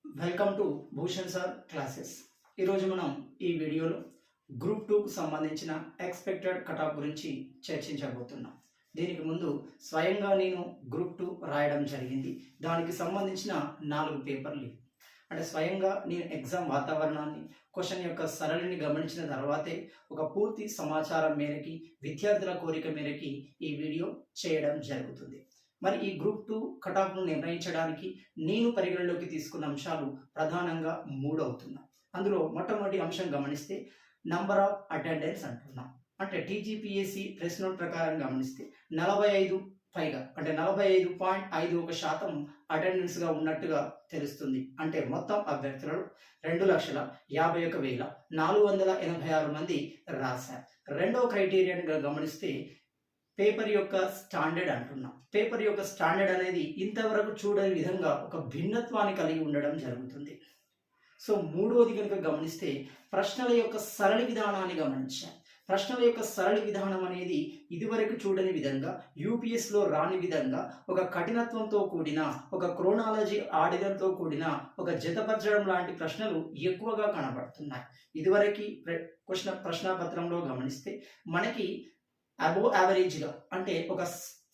Welcome to Bhushan sir classes. ఈరోజు మనం ఈ వీడియోలో గ్రూప్ 2కు సంబంధించిన ఎక్స్పెక్టెడ్ కటాఫ్ గురించి చర్చించబోతున్నాం. దీనికి ముందు స్వయంగా నేను గ్రూప్ 2 రాయడం జరిగింది. దానికి సంబంధించిన 4 పేపర్లు అంటే స్వయంగా నేను ఎగ్జామ్ వాతావరణాన్ని, క్వశ్చన్ యొక్క సరళిని గమనించిన తర్వాతే ఒక పూర్తి సమాచారం మేరకి, విద్యార్థుల కోరిక మేరకి ఈ వీడియో చేయడం జరుగుతుంది. మరి ఈ గ్రూప్ 2 కటాఫ్ను నిర్ణయించడానికి నేను పరిగణలోకి తీసుకున్న అంశాలు ప్రధానంగా 3 అవుతున్నాయి. అందులో మొట్టమొదటి అంశం గమనిస్తే నంబర్ ఆఫ్ అటెండెన్స్ అంటున్నాం. అంటే టీజీపీఎస్సీ ప్రెస్ నోట్ ప్రకారం గమనిస్తే 45 పైగా అంటే 45.51% అటెండెన్స్గా ఉన్నట్టుగా తెలుస్తుంది. అంటే మొత్తం అభ్యర్థులలో 2,51,486 మంది రాశారు. రెండవ క్రైటీరియాగా గమనిస్తే పేపర్ యొక్క స్టాండర్డ్ అంటున్నాం. పేపర్ యొక్క స్టాండర్డ్ అనేది ఇంతవరకు చూడని విధంగా ఒక భిన్నత్వాన్ని కలిగి ఉండడం జరుగుతుంది. సో మూడవది కనుక గమనిస్తే ప్రశ్నల యొక్క సరళి విధానాన్ని గమనించాం. ప్రశ్నల యొక్క సరళి విధానం అనేది ఇదివరకు చూడని విధంగా, యూపీఎస్లో రాని విధంగా ఒక కఠినత్వంతో కూడిన, ఒక క్రోనాలజీ ఆడిదంతో కూడిన, ఒక జతపరచడం లాంటి ప్రశ్నలు ఎక్కువగా కనబడుతున్నాయి. ఇదివరకు ప్రశ్నపత్రంలో గమనిస్తే మనకి అబోవ్ యావరేజ్గా అంటే ఒక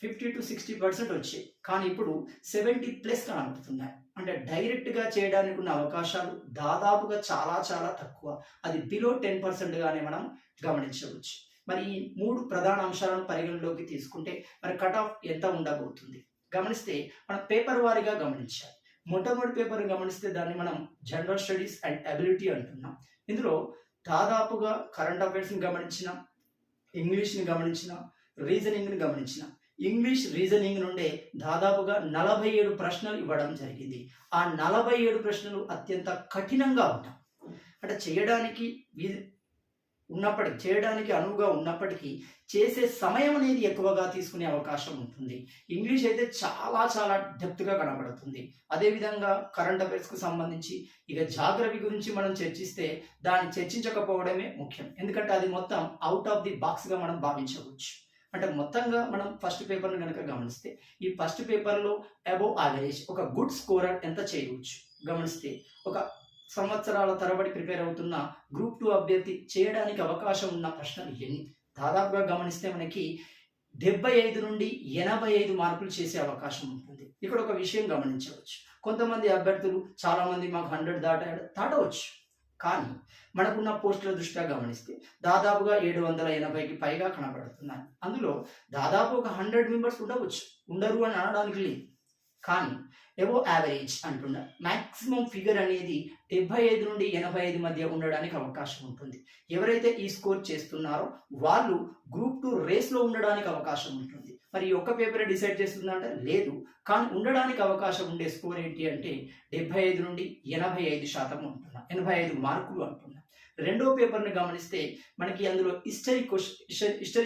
50 to 60% వచ్చాయి. కానీ ఇప్పుడు 70+ కనబడుతున్నాయి. అంటే డైరెక్ట్గా చేయడానికి ఉన్న అవకాశాలు దాదాపుగా చాలా చాలా తక్కువ. అది బిలో 10%గానే మనం గమనించవచ్చు. మరి ఈ 3 ప్రధాన అంశాలను పరిగణలోకి తీసుకుంటే మరి కట్ ఆఫ్ ఎంత ఉండబోతుంది గమనిస్తే మనం పేపర్ వారీగా గమనించాలి. మొట్టమొదటి పేపర్ గమనిస్తే దాన్ని మనం జనరల్ స్టడీస్ అండ్ అబిలిటీ అంటున్నాం. ఇందులో దాదాపుగా కరెంట్ అఫైర్స్ని గమనించిన, ఇంగ్లీష్ని గమనించిన, రీజనింగ్ని గమనించిన, ఇంగ్లీష్ రీజనింగ్ నుండే దాదాపుగా 47 ప్రశ్నలు ఇవ్వడం జరిగింది. ఆ 47 ప్రశ్నలు అత్యంత కఠినంగా ఉంటాయి. అంటే చేయడానికి అనువుగా ఉన్నప్పటికీ చేసే సమయం అనేది ఎక్కువగా తీసుకునే అవకాశం ఉంటుంది. ఇంగ్లీష్ అయితే చాలా చాలా డెప్త్గా కనబడుతుంది. అదేవిధంగా కరెంట్ అఫైర్స్కు సంబంధించి ఇక జాగ్రఫీ గురించి మనం చర్చిస్తే దాన్ని చర్చించకపోవడమే ముఖ్యం. ఎందుకంటే అది మొత్తం అవుట్ ఆఫ్ ది బాక్స్గా మనం భావించవచ్చు. అంటే మొత్తంగా మనం ఫస్ట్ పేపర్ని కనుక గమనిస్తే ఈ ఫస్ట్ పేపర్లో అబోవ్ యావరేజ్ ఒక గుడ్ స్కోరర్ ఎంత చేయవచ్చు గమనిస్తే ఒక సంవత్సరాల తరబడి ప్రిపేర్ అవుతున్న గ్రూప్ 2 అభ్యర్థి చేయడానికి అవకాశం ఉన్న ప్రశ్నలు ఎన్ని దాదాపుగా గమనిస్తే మనకి 75 నుండి 85 మార్కులు చేసే అవకాశం ఉంటుంది. ఇక్కడ ఒక విషయం గమనించవచ్చు. కొంతమంది అభ్యర్థులు చాలామంది మాకు 100 దాటవచ్చు. కానీ మనకున్న పోస్టుల దృష్ట్యా గమనిస్తే దాదాపుగా 780కి పైగా కనబడుతున్నాయి. అందులో దాదాపు ఒక 100 మెంబర్స్ ఉండరు అని అనడానికి లేదు. కానీ అబోవ్ యావరేజ్ అంటున్నా మ్యాక్సిమం ఫిగర్ అనేది 75 నుండి 85 మధ్య ఉండడానికి అవకాశం ఉంటుంది. ఎవరైతే ఈ స్కోర్ చేస్తున్నారో వాళ్ళు గ్రూప్ 2 రేస్లో ఉండడానికి అవకాశం ఉంటుంది. మరి ఒక్క పేపర్ డిసైడ్ చేస్తుందంటే లేదు. కానీ ఉండడానికి అవకాశం ఉండే స్కోర్ ఏంటి అంటే 75 నుండి 85% ఉంటున్నా, 85 మార్కులు అంటున్నా. రెండో పేపర్ని గమనిస్తే మనకి అందులో హిస్టరీ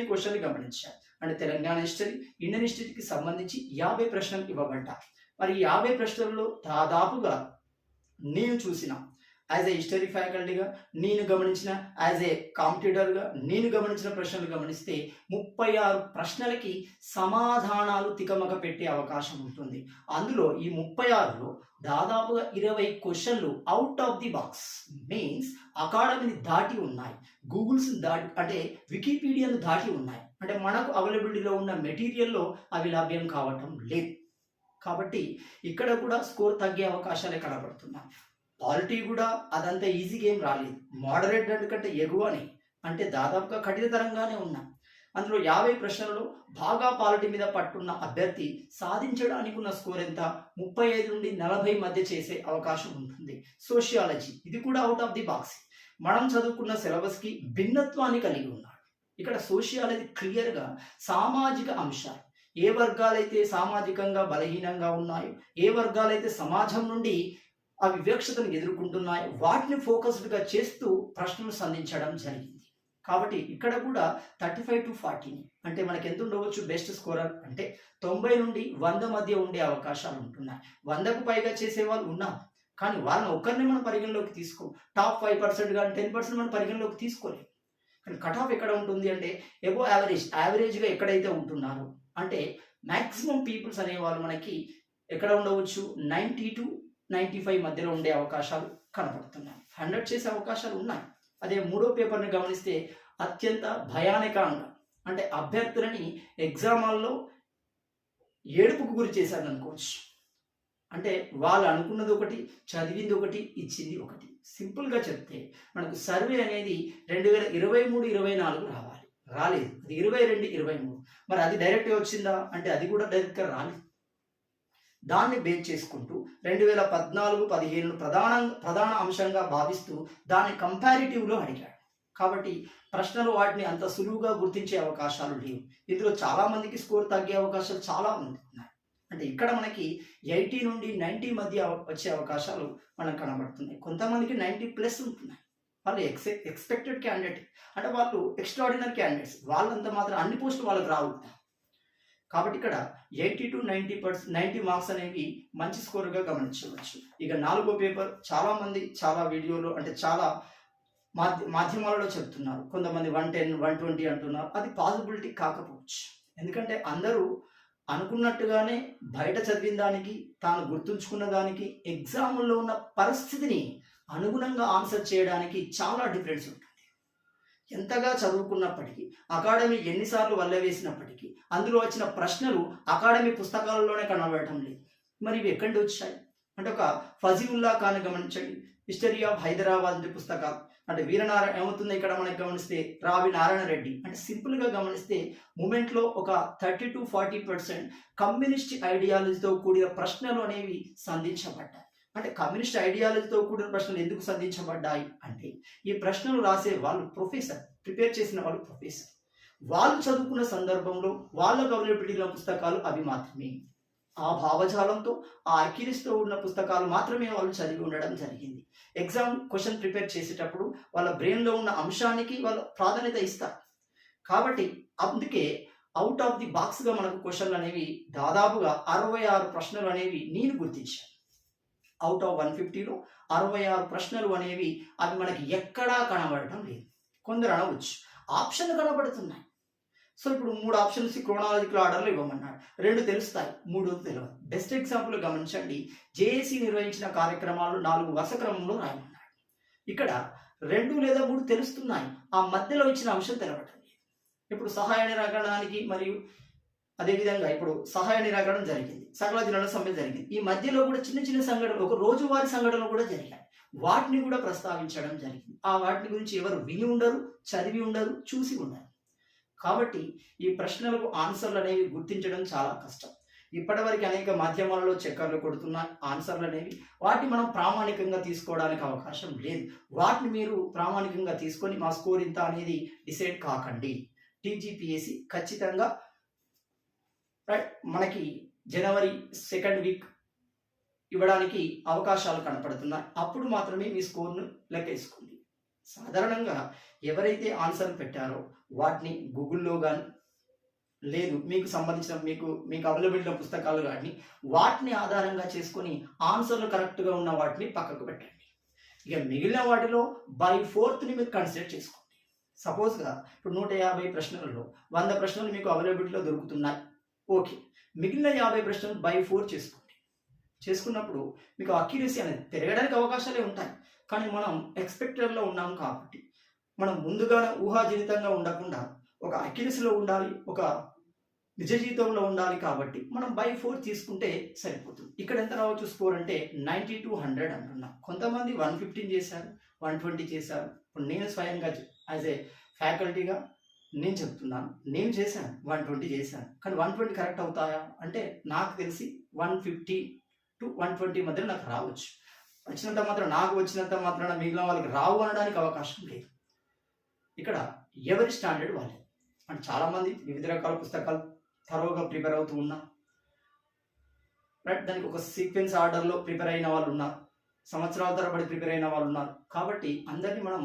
క్వశ్చన్ గమనించారు. అంటే తెలంగాణ హిస్టరీ, ఇండియన్ హిస్టరీకి సంబంధించి 50 ప్రశ్నలు ఇవ్వబడ్డాయి. మరి 50 ప్రశ్నల్లో దాదాపుగా నేను చూసిన యాజ్ ఏ హిస్టరీ ఫ్యాకల్టీగా నేను గమనించిన, యాజ్ ఏ కాంపిటీటర్గా నేను గమనించిన ప్రశ్నలు గమనిస్తే 36 ప్రశ్నలకి సమాధానాలు తికమక పెట్టే అవకాశం ఉంటుంది. అందులో ఈ 36లో దాదాపుగా 20 క్వశ్చన్లు out of the box means అకాడమీని దాటి ఉన్నాయి, గూగుల్స్ దాటి అంటే వికీపీడియాను దాటి ఉన్నాయి. అంటే మనకు అవైలబిలిటీలో ఉన్న మెటీరియల్లో అవి లభ్యం కావటం లేదు. కాబట్టి ఇక్కడ కూడా స్కోర్ తగ్గే అవకాశాలే కనబడుతున్నాయి. పాలిటీ కూడా అదంతా ఈజీగా ఏం రాలేదు. మోడరేట్ కంటే ఎగువని అంటే దాదాపుగా కఠినతరంగానే ఉన్నాయి. అందులో 50 ప్రశ్నలలో బాగా పాలిటీ మీద పట్టున్న అభ్యర్థి సాధించడానికి ఉన్న స్కోర్ ఎంత 35 నుండి 40 మధ్య చేసే అవకాశం ఉంటుంది. సోషియాలజీ ఇది కూడా అవుట్ ఆఫ్ ది బాక్స్. మనం చదువుకున్న సిలబస్కి భిన్నత్వాన్ని కలిగి ఉన్నాడు. ఇక్కడ సోషియాలజీ క్లియర్గా సామాజిక అంశాలు, ఏ వర్గాలైతే సామాజికంగా బలహీనంగా ఉన్నాయో, ఏ వర్గాలైతే సమాజం నుండి ఆ వివక్షతను ఎదుర్కొంటున్నాయో వాటిని ఫోకస్డ్గా చేస్తూ ప్రశ్నలు సంధించడం జరిగింది. కాబట్టి ఇక్కడ కూడా 35 to 40 అంటే మనకి ఎంత ఉండవచ్చు బెస్ట్ స్కోరర్ అంటే 90 నుండి 100 మధ్య ఉండే అవకాశాలు ఉంటున్నాయి. 100కు పైగా చేసే వాళ్ళు ఉన్నారు. కానీ వాళ్ళని ఒక్కరిని మనం పరిగణలోకి తీసుకో, టాప్ 5% కానీ 10% మనం పరిగణలోకి తీసుకోలేము. కానీ కట్ ఆఫ్ ఎక్కడ ఉంటుంది అంటే అబోవ్ యావరేజ్గా ఎక్కడైతే ఉంటున్నారో అంటే మ్యాక్సిమం పీపుల్స్ అనేవాళ్ళు మనకి ఎక్కడ ఉండవచ్చు 90 to 95 మధ్యలో ఉండే అవకాశాలు కనబడుతున్నాయి. 100 చేసే అవకాశాలు ఉన్నాయి. అదే మూడో పేపర్ని గమనిస్తే అత్యంత భయానకంగా, అంటే అభ్యర్థులని ఎగ్జామ్ హాల్లో ఏడుపుకు గురి చేశారు అనుకోవచ్చు. అంటే వాళ్ళు అనుకున్నది ఒకటి, చదివింది ఒకటి, ఇచ్చింది ఒకటి. సింపుల్గా చెప్తే మనకు సర్వే అనేది 2023-24 రావాలి, రాలేదు. అది 22-23. మరి అది డైరెక్ట్గా వచ్చిందా అంటే అది కూడా డైరెక్ట్గా రాలేదు. దాన్ని బేస్ చేసుకుంటూ 2014-15 ప్రధాన అంశంగా భావిస్తూ దాన్ని కంపారిటివ్లో అడిగాడు. కాబట్టి ప్రశ్నలు వాటిని అంత సులువుగా గుర్తించే అవకాశాలు లేవు. ఇందులో చాలా మందికి స్కోర్ తగ్గే అవకాశాలు చాలా మంది ఉన్నాయి. అంటే ఇక్కడ మనకి 80 నుండి 90 మధ్య వచ్చే అవకాశాలు మనకు కనబడుతున్నాయి. కొంతమందికి 90+ ఉంటున్నాయి. వాళ్ళు ఎక్స్పెక్టెడ్ క్యాండిడేట్, అంటే వాళ్ళు ఎక్స్ట్రాడినరీ క్యాండిడేట్స్. వాళ్ళంత మాత్రం అన్ని పోస్టులు వాళ్ళకి రావు. కాబట్టి ఇక్కడ 80 to 90 మార్క్స్ అనేవి మంచి స్కోర్గా గమనించవచ్చు. ఇక నాలుగో పేపర్ చాలా మంది చాలా వీడియోలో, అంటే చాలా మాధ్యమాలలో చెప్తున్నారు. కొంతమంది 110, 120 అంటున్నారు. అది పాసిబిలిటీ కాకపోవచ్చు. ఎందుకంటే అందరూ అనుకున్నట్టుగానే బయట చదివిన దానికి, తాను గుర్తుంచుకున్న దానికి, ఎగ్జామ్లో ఉన్న పరిస్థితిని అనుగుణంగా ఆన్సర్ చేయడానికి చాలా డిఫరెన్స్ ఉంటుంది. ఎంతగా చదువుకున్నప్పటికీ, అకాడమీ ఎన్నిసార్లు వల్లవేసినప్పటికీ అందులో వచ్చిన ప్రశ్నలు అకాడమీ పుస్తకాలలోనే కనబడటం లేదు. మరి ఇవి ఎక్కడి వచ్చాయి అంటే, ఒక ఫజీవుల్లా ఖాన్ గమనించండి, హిస్టరీ ఆఫ్ హైదరాబాద్ అంటే పుస్తకాలు, అంటే వీరనారాయణ ఏమవుతుంది ఇక్కడ మనకి గమనిస్తే రావి నారాయణ రెడ్డి, అంటే సింపుల్గా గమనిస్తే మూమెంట్లో ఒక 30 to 40% కమ్యూనిస్ట్ ఐడియాలజీతో కూడిన ప్రశ్నలు అనేవి సంధించబడ్డాయి. అంటే కమ్యూనిస్ట్ ఐడియాలజీతో కూడిన ప్రశ్నలు ఎందుకు సంధించబడ్డాయి అంటే, ఈ ప్రశ్నలు రాసే వాళ్ళు ప్రొఫెసర్, ప్రిపేర్ చేసిన వాళ్ళు ప్రొఫెసర్. వాళ్ళు చదువుకున్న సందర్భంలో వాళ్ళకు అవైలబిలిటీలో పుస్తకాలు అవి మాత్రమే. ఆ భావజాలంతో, ఆ అక్యురసీతో ఉన్న పుస్తకాలు మాత్రమే వాళ్ళు చదివి ఉండడం జరిగింది. ఎగ్జామ్ క్వశ్చన్ ప్రిపేర్ చేసేటప్పుడు వాళ్ళ బ్రెయిన్లో ఉన్న అంశానికి వాళ్ళు ప్రాధాన్యత ఇస్తారు. కాబట్టి అందుకే అవుట్ ఆఫ్ ది బాక్స్గా మనకు క్వశ్చన్లు అనేవి దాదాపుగా 66 ప్రశ్నలు అనేవి నేను గుర్తించాను. అవుట్ ఆఫ్ 150లో 66 ప్రశ్నలు అనేవి అవి మనకి ఎక్కడా కనబడటం లేదు. కొందరు అనవచ్చు ఆప్షన్లు కనబడుతున్నాయి. సో ఇప్పుడు 3 ఆప్షన్స్ క్రోనాలజికల్ ఆర్డర్లో ఇవ్వమన్నాడు. 2 తెలుస్తాయి, 3 తెలియదు. బెస్ట్ ఎగ్జాంపుల్ గమనించండి, జేఏసీ నిర్వహించిన కార్యక్రమాలు 4 వరుస క్రమంలో రాయమన్నాడు. ఇక్కడ 2 లేదా 3 తెలుస్తున్నాయి, ఆ మధ్యలో ఇచ్చిన అంశం తెలవటం లేదు. ఇప్పుడు సహాయ నిరాకరణానికి మరియు అదేవిధంగా ఇప్పుడు సహాయ నిరాకరణ జరిగింది, సకల జిల్లాల సమ్మె జరిగింది. ఈ మధ్యలో కూడా చిన్న చిన్న సంఘటనలు, ఒక రోజువారీ సంఘటనలు కూడా జరిగాయి. వాటిని కూడా ప్రస్తావించడం జరిగింది. ఆ వాటిని గురించి ఎవరు విని ఉండరు, చదివి ఉండరు, చూసి ఉండరు. కాబట్టి ఈ ప్రశ్నలకు ఆన్సర్లు అనేవి గుర్తించడం చాలా కష్టం. ఇప్పటివరకు అనేక మాధ్యమాలలో చక్కర్లు కొడుతున్న ఆన్సర్లు అనేవి, వాటిని మనం ప్రామాణికంగా తీసుకోవడానికి అవకాశం లేదు. వాటిని మీరు ప్రామాణికంగా తీసుకొని మా స్కోర్ ఇంత అనేది డిసైడ్ కాకండి. టీజీపీఎస్సీ ఖచ్చితంగా మనకి జనవరి 2nd వీక్ ఇవ్వడానికి అవకాశాలు కనపడుతున్నాయి. అప్పుడు మాత్రమే మీ స్కోర్ను లెక్కేసుకోండి. సాధారణంగా ఎవరైతే ఆన్సర్ పెట్టారో వాటిని గూగుల్లో కానీ, లేదు మీకు సంబంధించిన మీకు అవైలబిలిటీ పుస్తకాలు కానీ, వాటిని ఆధారంగా చేసుకొని ఆన్సర్లు కరెక్ట్గా ఉన్న వాటిని పక్కకు పెట్టండి. ఇక మిగిలిన వాటిలో బై 4th మీరు కన్సిడర్ చేసుకోండి. సపోజ్గా ఇప్పుడు 150 ప్రశ్నలలో 100 ప్రశ్నలు మీకు అవైలబిలిటీలో దొరుకుతున్నాయి, ఓకే. మిగిలిన 50 ప్రశ్నలు బై 4 చేసుకోండి. చేసుకున్నప్పుడు మీకు అక్యురసీ అనేది పెరగడానికి అవకాశాలే ఉంటాయి. కానీ మనం ఎక్స్పెక్టెడ్లో ఉన్నాం కాబట్టి, మనం ముందుగానే ఊహాజనితంగా ఉండకుండా ఒక అక్యురసీలో ఉండాలి, ఒక నిజ జీవితంలో ఉండాలి. కాబట్టి మనం బై 4 తీసుకుంటే సరిపోతుంది. ఇక్కడ ఎంత రావచ్చు స్కోర్ అంటే 90 to 100 అంటున్నా. కొంతమంది 115 చేశారు, 120 చేశారు. ఇప్పుడు నేను స్వయంగా యాజ్ ఏ ఫ్యాకల్టీగా నేను చెప్తున్నాను, నేను చేశాను 120 చేశాను. కానీ 120 కరెక్ట్ అవుతాయా అంటే నాకు తెలిసి 150 to 120 మధ్య నాకు రావచ్చు. వచ్చినంత మాత్రం నాకు వచ్చినంత మాత్రాన మిగిలిన వాళ్ళకి రావు అనడానికి అవకాశం లేదు. ఇక్కడ ఎవరి స్టాండర్డ్ వాళ్ళే. అంటే చాలామంది వివిధ రకాల పుస్తకాలు థరోగా ప్రిపేర్ అవుతూ ఉన్నారు, రైట్. దానికి ఒక సీక్వెన్స్ ఆర్డర్లో ప్రిపేర్ అయిన వాళ్ళు ఉన్నారు, సంవత్సరాల తరబడి ప్రిపేర్ అయిన వాళ్ళు ఉన్నారు. కాబట్టి అందరినీ మనం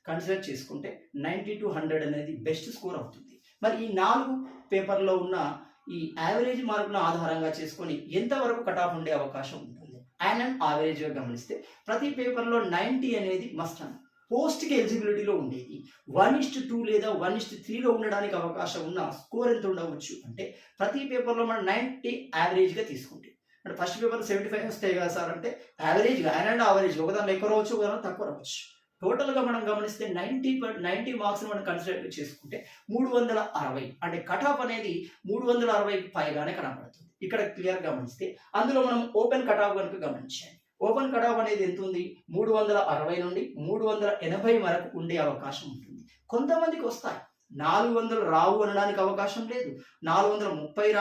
కన్సిడర్ చేసుకుంటే 90 to 100 అనేది బెస్ట్ స్కోర్ అవుతుంది. మరి ఈ 4 పేపర్లో ఉన్న ఈ యావరేజ్ మార్కులను ఆధారంగా చేసుకొని ఎంతవరకు కట్ ఆఫ్ ఉండే అవకాశం ఉంటుంది అండ్ యావరేజ్గా గమనిస్తే ప్రతి పేపర్లో 90 అనేది మస్ట్ అన్న. పోస్ట్కి ఎలిజిబిలిటీలో ఉండేది 1:2 లేదా 1:3లో ఉండడానికి అవకాశం ఉన్న స్కోర్ ఎంత ఉండవచ్చు అంటే, ప్రతి పేపర్లో మనం 90 యావరేజ్గా తీసుకుంటే అంటే ఫస్ట్ పేపర్ 75 వస్తాయి కదా సార్ అంటే యావరేజ్గా అండ్ యావరేజ్ ఒక దాంట్లో ఎక్కువ రావచ్చు ఒక దాంట్లో తక్కువ రావచ్చు. టోటల్గా మనం గమనిస్తే 90 మార్క్స్ మనం కన్సిడర్ చేసుకుంటే 360 అంటే కట్ ఆఫ్ అనేది 360 పైగానే కనబడుతుంది. ఇక్కడ క్లియర్ గమనిస్తే అందులో మనం ఓపెన్ కట్ ఆఫ్ కనుక గమనించండి. ఓపెన్ కట్ ఆఫ్ అనేది ఎంత ఉంది? 360 నుండి 380 వరకు ఉండే అవకాశం ఉంటుంది. కొంతమందికి వస్తాయి 400 రావు అనడానికి అవకాశం లేదు, 430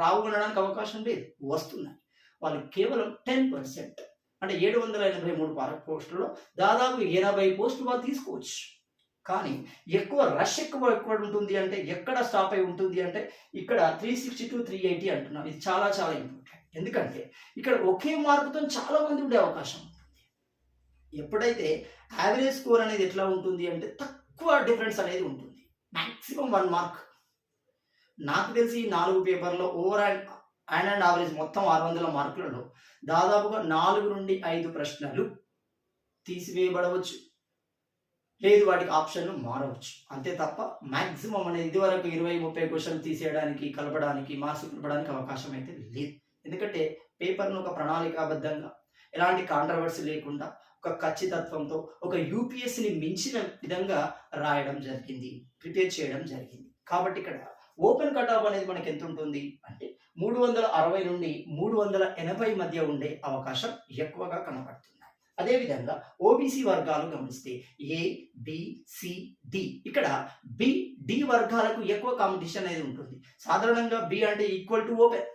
రావు అనడానికి అవకాశం లేదు, వస్తున్నాయి. వాళ్ళు కేవలం 10% అంటే 783 పోస్టుల్లో దాదాపు 80 పోస్టులు వాళ్ళు తీసుకోవచ్చు. కానీ ఎక్కువ రష్ ఎక్కువ ఉంటుంది అంటే ఎక్కడ స్టాప్ అయి ఉంటుంది అంటే ఇక్కడ 360 to 380 అంటున్నాం. ఇది చాలా చాలా ఇంపార్టెంట్. ఎందుకంటే ఇక్కడ ఒకే మార్కుతో చాలా మంది ఉండే అవకాశం ఉంటుంది. ఎప్పుడైతే యావరేజ్ స్కోర్ అనేది ఎట్లా ఉంటుంది అంటే తక్కువ డిఫరెన్స్ అనేది ఉంటుంది, మాక్సిమం 1 మార్క్. నాకు తెలిసి 4 పేపర్లో ఓవరాల్ అండ్ యావరేజ్ మొత్తం 600 మార్కులలో దాదాపుగా 4 నుండి 5 ప్రశ్నలు తీసివేయబడవచ్చు, లేదు వాటికి ఆప్షన్లు మారవచ్చు. అంతే తప్ప మాక్సిమం అనేది ఇదివరకు 20-30 క్వశ్చన్లు తీసేయడానికి కలపడానికి మార్క్స్ కలపడానికి అవకాశం అయితే లేదు. ఎందుకంటే పేపర్ను ఒక ప్రణాళికాబద్ధంగా ఎలాంటి కాంట్రవర్సీ లేకుండా ఒక ఖచ్చితత్వంతో ఒక యూపీఎస్సీని మించిన విధంగా రాయడం జరిగింది, ప్రిపేర్ చేయడం జరిగింది. కాబట్టి ఇక్కడ ఓపెన్ కట్ ఆఫ్ అనేది మనకి ఎంత ఉంటుంది అంటే 360 నుండి 380 మధ్య ఉండే అవకాశం ఎక్కువగా కనబడుతున్నాయి. అదేవిధంగా ఓబీసీ వర్గాలు గమనిస్తే ఏ, బి, సి, డి. ఇక్కడ బి, డి వర్గాలకు ఎక్కువ కాంపిటీషన్ అనేది ఉంటుంది. సాధారణంగా బి అంటే ఈక్వల్ టు ఓపెన్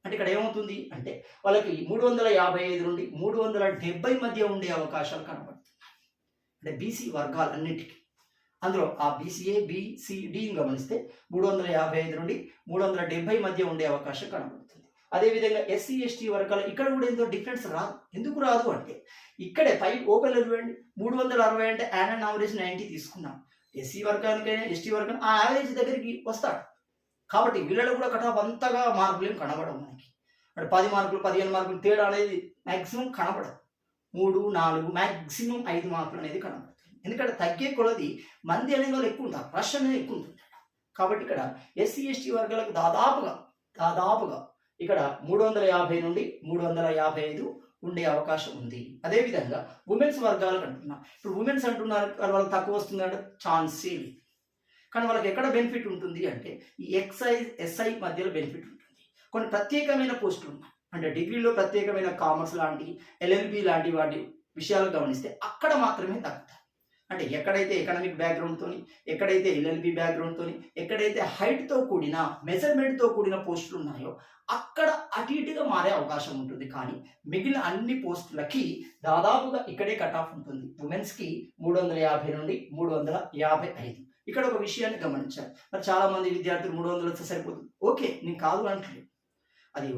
అంటే ఇక్కడ ఏమవుతుంది అంటే వాళ్ళకి 355 నుండి 370 మధ్య ఉండే అవకాశాలు కనబడుతున్నాయి. అంటే బీసీ వర్గాలన్నిటికీ అందులో ఆ బీసీఏ, బిసిడిని గమనిస్తే 355 నుండి 370 మధ్య ఉండే అవకాశం కనబడుతుంది. అదేవిధంగా ఎస్సీ ఎస్టీ వర్గాలు ఇక్కడ కూడా ఎంతో డిఫరెన్స్ రాదు. ఎందుకు రాదు అంటే ఇక్కడే ఓపెన్ చూడండి 360 అంటే అండ్ యావరేజ్ 90 తీసుకున్నాం. ఎస్సీ వర్గానికైనా ఎస్టీ వర్గానికి ఆ యావరేజ్ దగ్గరికి వస్తాడు. కాబట్టి వీళ్ళలో కూడా కట్ ఆఫ్ అంతగా మార్కులు ఏం కనబడవు మనకి. అంటే 10 మార్కులు 15 మార్కులు తేడా అనేది మ్యాక్సిమం కనబడదు. 3, 4 మ్యాక్సిమం 5 మార్కులు అనేది కనబడుతుంది. ఎందుకంటే తగ్గే కొలది మంది అనేది వాళ్ళు ఎక్కువ ఉంటారు, రష్ అనేది ఎక్కువ ఉంటుంది. కాబట్టి ఇక్కడ ఎస్సీ ఎస్టీ వర్గాలకు దాదాపుగా ఇక్కడ 350 నుండి 355 ఉండే అవకాశం ఉంది. అదేవిధంగా ఉమెన్స్ వర్గాలకు అంటున్నా. ఇప్పుడు ఉమెన్స్ అంటున్నారు వాళ్ళకి తక్కువ వస్తుందంటే ఛాన్సే లేదు. కానీ వాళ్ళకి ఎక్కడ బెనిఫిట్ ఉంటుంది అంటే ఈ ఎస్ఐ మధ్యలో బెనిఫిట్ ఉంటుంది. కొన్ని ప్రత్యేకమైన పోస్టులు ఉన్నాయి అంటే డిగ్రీలో ప్రత్యేకమైన కామర్స్ లాంటి ఎల్ఎల్బి లాంటి వాటి విషయాలు గమనిస్తే అక్కడ మాత్రమే తగ్గుతాయి. అంటే ఎక్కడైతే ఎకనామిక్ బ్యాక్గ్రౌండ్తో, ఎక్కడైతే ఎల్ఎల్బి బ్యాక్గ్రౌండ్తో, ఎక్కడైతే హైట్తో కూడిన మెజర్మెంట్తో కూడిన పోస్టులు ఉన్నాయో అక్కడ అటు ఇటుగా మారే అవకాశం ఉంటుంది. కానీ మిగిలిన అన్ని పోస్టులకి దాదాపుగా ఇక్కడే కట్ ఆఫ్ ఉంటుంది. ఉమెన్స్కి 350 నుండి 355. ఇక్కడ ఒక విషయాన్ని గమనించాలి. మరి చాలా మంది విద్యార్థులు 300 వస్తే సరిపోతుంది. ఓకే, నేను కాదు అంటలేదు. అది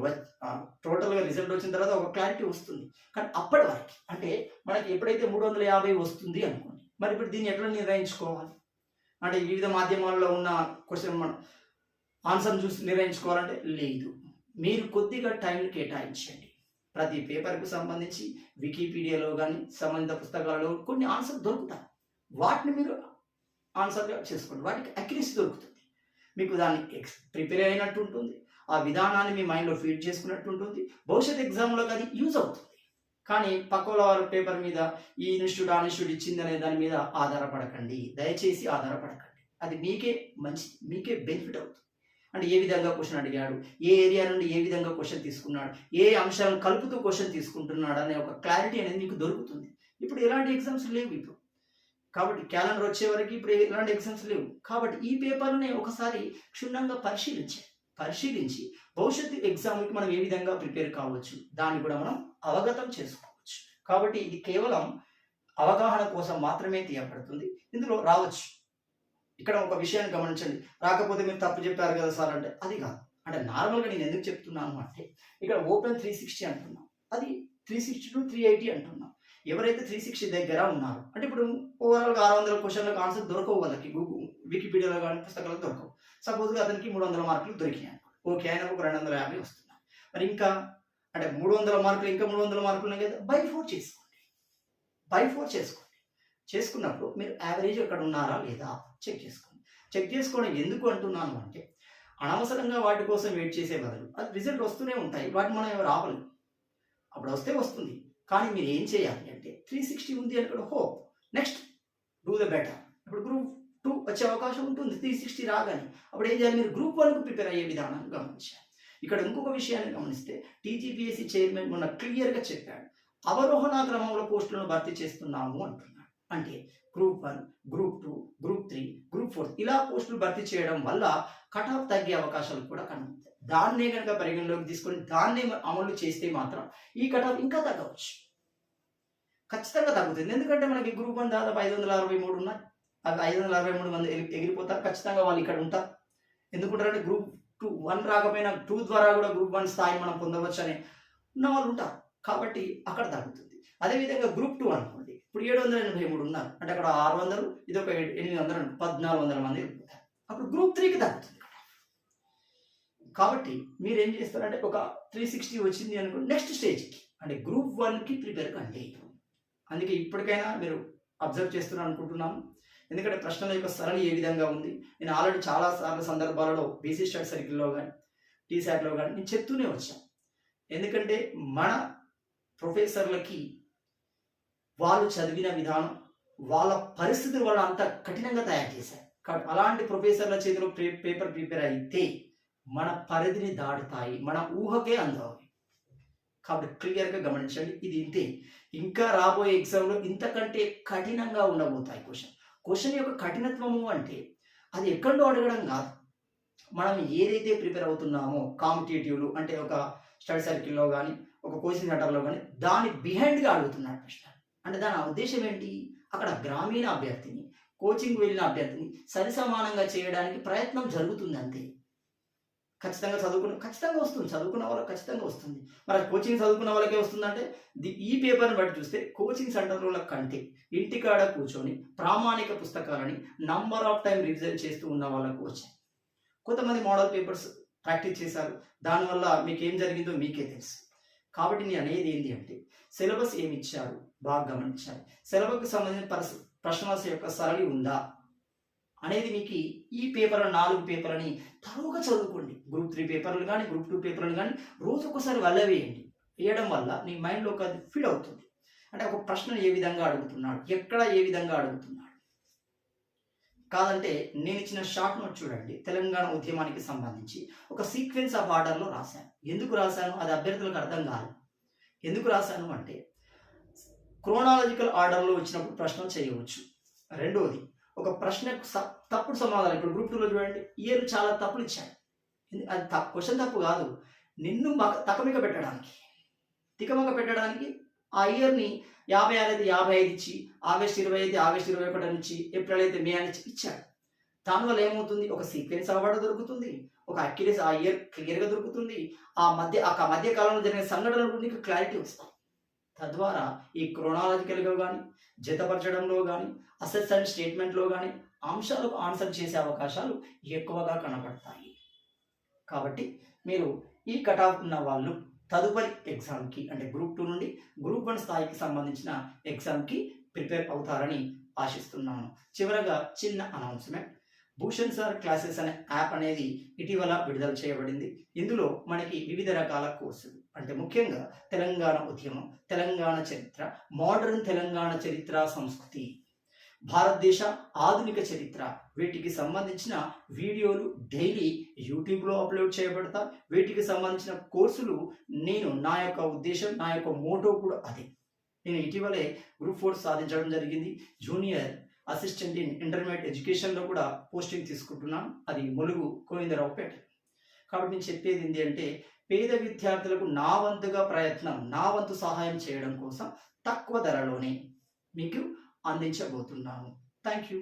టోటల్గా రిజల్ట్ వచ్చిన తర్వాత ఒక క్లారిటీ వస్తుంది. కానీ అప్పటి వరకు అంటే మనకి ఎప్పుడైతే 350 వస్తుంది అనుకోండి, మరి ఇప్పుడు దీన్ని ఎట్లా నిర్ణయించుకోవాలి అంటే వివిధ మాధ్యమాల్లో ఉన్న క్వశ్చన్ మనం ఆన్సర్ చూసి నిర్ణయించుకోవాలంటే లేదు. మీరు కొద్దిగా టైం కేటాయించండి. ప్రతి పేపర్కు సంబంధించి వికీపీడియాలో కానీ సంబంధిత పుస్తకాలలో కొన్ని ఆన్సర్ దొరుకుతాయి. వాటిని మీరు ఆన్సర్గా చేసుకోండి. వాటికి అక్యురసీ దొరుకుతుంది. మీకు దాన్ని ప్రిపేర్ అయినట్టు ఉంటుంది, ఆ విధానాన్ని మీ మైండ్లో ఫీడ్ చేసుకున్నట్టు ఉంటుంది. భవిష్యత్ ఎగ్జామ్లో అది యూజ్ అవుతుంది. కానీ పక్కల వారి పేపర్ మీద ఈ ఇన్స్టిట్యూట్ ఆ ఇన్స్టిట్యూట్ ఇచ్చిందనే దాని మీద ఆధారపడకండి, దయచేసి ఆధారపడకండి. అది మీకే మంచి, మీకే బెనిఫిట్ అవుతుంది. అంటే ఏ విధంగా క్వశ్చన్ అడిగాడు, ఏ ఏరియా నుండి ఏ విధంగా క్వశ్చన్ తీసుకున్నాడు, ఏ అంశాలను కలుపుతూ క్వశ్చన్ తీసుకుంటున్నాడు అనే ఒక క్లారిటీ అనేది మీకు దొరుకుతుంది. ఇప్పుడు ఎలాంటి ఎగ్జామ్స్ లేవు ఇప్పుడు. కాబట్టి క్యాలెండర్ వచ్చే వరకు ఇప్పుడు ఎలాంటి ఎగ్జామ్స్ లేవు. కాబట్టి ఈ పేపర్ని ఒకసారి క్షుణ్ణంగా పరిశీలించి భవిష్యత్తు ఎగ్జామ్కి మనం ఏ విధంగా ప్రిపేర్ కావచ్చు దాన్ని కూడా మనం అవగతం చేసుకోవచ్చు. కాబట్టి ఇది కేవలం అవగాహన కోసం మాత్రమే తీయబడుతుంది. ఇందులో రావచ్చు. ఇక్కడ ఒక విషయాన్ని గమనించండి. రాకపోతే మీరు తప్పు చెప్పారు కదా సార్ అంటే అది కాదు. అంటే నార్మల్గా నేను ఎందుకు చెప్తున్నాను అంటే ఇక్కడ ఓపెన్ 360 అంటున్నాం, అది 360 to 380 అంటున్నాం. ఎవరైతే 360 దగ్గర ఉన్నారు అంటే ఇప్పుడు ఓవరాల్గా 600 క్వశ్చన్లకు ఆన్సర్ దొరకవు వాళ్ళకి, వికీపీడియాలో కానీ పుస్తకాలకు దొరకవు. సపోజ్గా అతనికి 300 మార్కులు దొరికినాయి, ఓకే, ఆయన ఒక 250 వస్తున్నాయి. మరి ఇంకా అంటే 300 మార్కులు ఇంకా 300 మార్కులు ఉన్నాయి కదా, బై 4 చేసుకోండి. చేసుకున్నప్పుడు మీరు యావరేజ్ ఎక్కడ ఉన్నారా లేదా చెక్ చేసుకోండి. ఎందుకు అంటున్నాను అంటే అనవసరంగా వాటి కోసం వెయిట్ చేసే బదులు అది రిజల్ట్ వస్తూనే ఉంటాయి, వాటిని మనం ఎవరు ఆపలేం. అప్పుడు వస్తే వస్తుంది, కానీ మీరు ఏం చేయాలి అంటే 360 ఉంది అనుకోండి, hope next do the better. ఇప్పుడు గ్రూప్ 2 వచ్చే అవకాశం ఉంటుంది 360 రాగానే. అప్పుడు ఏం చేయాలి, మీరు గ్రూప్ 1కు ప్రిపేర్ అయ్యే విధానం గమనించాలి. ఇక్కడ ఇంకొక విషయాన్ని గమనిస్తే టీజీపీఎస్సీ చైర్మన్ మొన్న క్లియర్గా చెప్పాడు, అవరోహణ క్రమంలో పోస్టులను భర్తీ చేస్తున్నాము అంటున్నాడు. అంటే గ్రూప్ 1, గ్రూప్ 2, గ్రూప్ 3, గ్రూప్ 4 ఇలా పోస్టులు భర్తీ చేయడం వల్ల కట్ ఆఫ్ తగ్గే అవకాశాలు కూడా కనబడతాయి. దాన్నే కనుక పరిగణలోకి తీసుకొని దాన్నే అమలు చేస్తే మాత్రం ఈ కట్ ఆఫ్ ఇంకా తగ్గవచ్చు, ఖచ్చితంగా తగ్గుతుంది. ఎందుకంటే మనకి గ్రూప్ 1 దాదాపు 563 ఉన్నాయి, అవి 563 మంది ఎగిరిపోతారు, ఖచ్చితంగా వాళ్ళు ఇక్కడ ఉంటారు. ఎందుకుంటారంటే గ్రూప్ 1 రాకపోయినా 2 ద్వారా కూడా గ్రూప్ 1 స్థాయి మనం పొందవచ్చు అని ఉన్న వాళ్ళు ఉంటారు, కాబట్టి అక్కడ తగ్గుతుంది. అదేవిధంగా గ్రూప్ 2 అనుకోండి, ఇప్పుడు 783 ఉన్నారు అంటే అక్కడ 600, ఇది ఒక 800, 1400 మంది వెళ్ళిపోతారు. అప్పుడు గ్రూప్ 3కి తగ్గుతుంది. కాబట్టి మీరు ఏం చేస్తారంటే ఒక 360 వచ్చింది అనుకోండి, నెక్స్ట్ స్టేజ్కి అంటే గ్రూప్ 1కి ప్రిపేర్ కండి. అందుకే ఇప్పటికైనా మీరు అబ్జర్వ్ చేస్తున్నారు అనుకుంటున్నాను, ఎందుకంటే ప్రశ్నల యొక్క సరళి ఏ విధంగా ఉంది. నేను ఆల్రెడీ చాలా సందర్భాలలో బీసీ స్టడీ సర్కిల్లో కానీ టీశాట్లో కానీ నేను చెప్తూనే వచ్చాను. ఎందుకంటే మన ప్రొఫెసర్లకి వాళ్ళు చదివిన విధానం, వాళ్ళ పరిస్థితులు వాళ్ళు అంత కఠినంగా తయారు చేశారు. కాబట్టి అలాంటి ప్రొఫెసర్ల చేతిలో పేపర్ ప్రిపేర్ అయితే మన పరిధిని దాటుతాయి, మన ఊహకే అందవు. కాబట్టి క్లియర్గా గమనించండి, ఇది ఇంతే. ఇంకా రాబోయే ఎగ్జామ్లో ఇంతకంటే కఠినంగా ఉండబోతాయి క్వశ్చన్ యొక్క కఠినత్వము అంటే అది ఎక్కడో అడగడం కాదు, మనం ఏదైతే ప్రిపేర్ అవుతున్నామో కాంపిటేటివ్లు అంటే ఒక స్టడీ సర్కిల్లో కానీ ఒక కోచింగ్ సెంటర్లో కానీ దాని బిహైండ్గా అడుగుతున్నాడు ప్రశ్న. అంటే దాని ఉద్దేశం ఏంటి, అక్కడ గ్రామీణ అభ్యర్థిని కోచింగ్ వెళ్ళిన అభ్యర్థిని సరిసమానంగా చేయడానికి ప్రయత్నం జరుగుతుంది అంతే. ఖచ్చితంగా ఖచ్చితంగా వస్తుంది, చదువుకున్న వాళ్ళకి ఖచ్చితంగా వస్తుంది. మరి కోచింగ్ చదువుకున్న వాళ్ళకే వస్తుందంటే ఈ పేపర్ని బట్టి చూస్తే కోచింగ్ సెంటర్ల కంటే ఇంటికాడ కూర్చొని ప్రామాణిక పుస్తకాలని నంబర్ ఆఫ్ టైం రివిజన్ చేస్తూ ఉన్న వాళ్ళకు వచ్చాయి. కొంతమంది మోడల్ పేపర్స్ ప్రాక్టీస్ చేశారు, దానివల్ల మీకు ఏం జరిగిందో మీకే తెలుసు. కాబట్టి నేను అనేది ఏంటి అంటే సిలబస్ ఏమి ఇచ్చారు బాగా గమనించాలి. సిలబస్కి సంబంధించిన ప్రశ్నల యొక్క సరళి ఉందా అనేది మీకు ఈ పేపర్ 4 పేపర్లని తరువుగా చదువుకోండి. గ్రూప్ 3 పేపర్లు కానీ గ్రూప్ 2 పేపర్లు కానీ రోజు ఒకసారి వేయండి. వేయడం వల్ల నీ మైండ్లోకి అది ఫీడ్ అవుతుంది. అంటే ఒక ప్రశ్న ఏ విధంగా అడుగుతున్నాడు, ఎక్కడ ఏ విధంగా అడుగుతున్నాడు. కాదంటే నేను ఇచ్చిన షార్ట్ నోట్ చూడండి, తెలంగాణ ఉద్యమానికి సంబంధించి ఒక సీక్వెన్స్ ఆఫ్ ఆర్డర్లో రాశాను. ఎందుకు రాశాను అది అభ్యర్థులకు అర్థం కాదు. ఎందుకు రాశాను అంటే క్రోనాలజికల్ ఆర్డర్లో వచ్చినప్పుడు ప్రశ్నలు చేయవచ్చు. రెండోది ఒక ప్రశ్నకు తప్పుడు సమాధానం, ఇప్పుడు గ్రూప్ 2లో చూడండి ఇయర్ చాలా తప్పులు ఇచ్చాడు. అది క్వశ్చన్ తప్పు కాదు, నిన్ను తకమిక పెట్టడానికి తికమక పెట్టడానికి ఆ ఇయర్ని 56 అయితే 55 ఇచ్చి, ఆగస్టు 20 అయితే ఆగస్టు 21 నుంచి, ఏప్రిల్ అయితే మే అని ఇచ్చాడు. దానివల్ల ఏమవుతుంది, ఒక సీక్వెన్స్ అవార్డు దొరుకుతుంది, ఒక అక్యురసీ ఆ ఇయర్ క్లియర్గా దొరుకుతుంది, ఆ మధ్య కాలంలో జరిగిన సంఘటనలు నీకు క్లారిటీ వస్తాయి. తద్వారా ఈ క్రోనాలజికల్గా కానీ జతపరచడంలో కానీ అసెస్ అండ్ స్టేట్మెంట్లో కానీ అంశాలకు ఆన్సర్ చేసే అవకాశాలు ఎక్కువగా కనబడతాయి. కాబట్టి మీరు ఈ కట్ ఆఫ్ ఉన్న వాళ్ళు తదుపరి ఎగ్జామ్కి అంటే గ్రూప్ 2 నుండి గ్రూప్ 1 స్థాయికి సంబంధించిన ఎగ్జామ్కి ప్రిపేర్ అవుతారని ఆశిస్తున్నాను. చివరగా చిన్న అనౌన్స్మెంట్, భూషణ్ సార్ క్లాసెస్ అనే యాప్ అనేది ఇటీవల విడుదల చేయబడింది. ఇందులో మనకి వివిధ రకాల కోర్సులు అంటే ముఖ్యంగా తెలంగాణ ఉద్యమం, తెలంగాణ చరిత్ర, మోడర్న్ తెలంగాణ చరిత్ర సంస్కృతి, భారతదేశ ఆధునిక చరిత్ర, వీటికి సంబంధించిన వీడియోలు డైలీ యూట్యూబ్లో అప్లోడ్ చేయబడతాయి. వీటికి సంబంధించిన కోర్సులు నేను నా యొక్క ఉద్దేశం, నా యొక్క మోటో కూడా అదే. నేను ఇటీవలే గ్రూప్ 4 సాధించడం జరిగింది. జూనియర్ అసిస్టెంట్ ఇన్ ఇంటర్మీడియట్ ఎడ్యుకేషన్లో కూడా పోస్టింగ్ తీసుకుంటున్నాను, అది ములుగు గోవిందరావుపేట. కాబట్టి నేను చెప్పేది ఏంటి అంటే పేద విద్యార్థులకు నా వంతుగా ప్రయత్నం, నా వంతు సహాయం చేయడం కోసం తక్కువ ధరలోనే మీకు అందించబోతున్నాను. Thank you.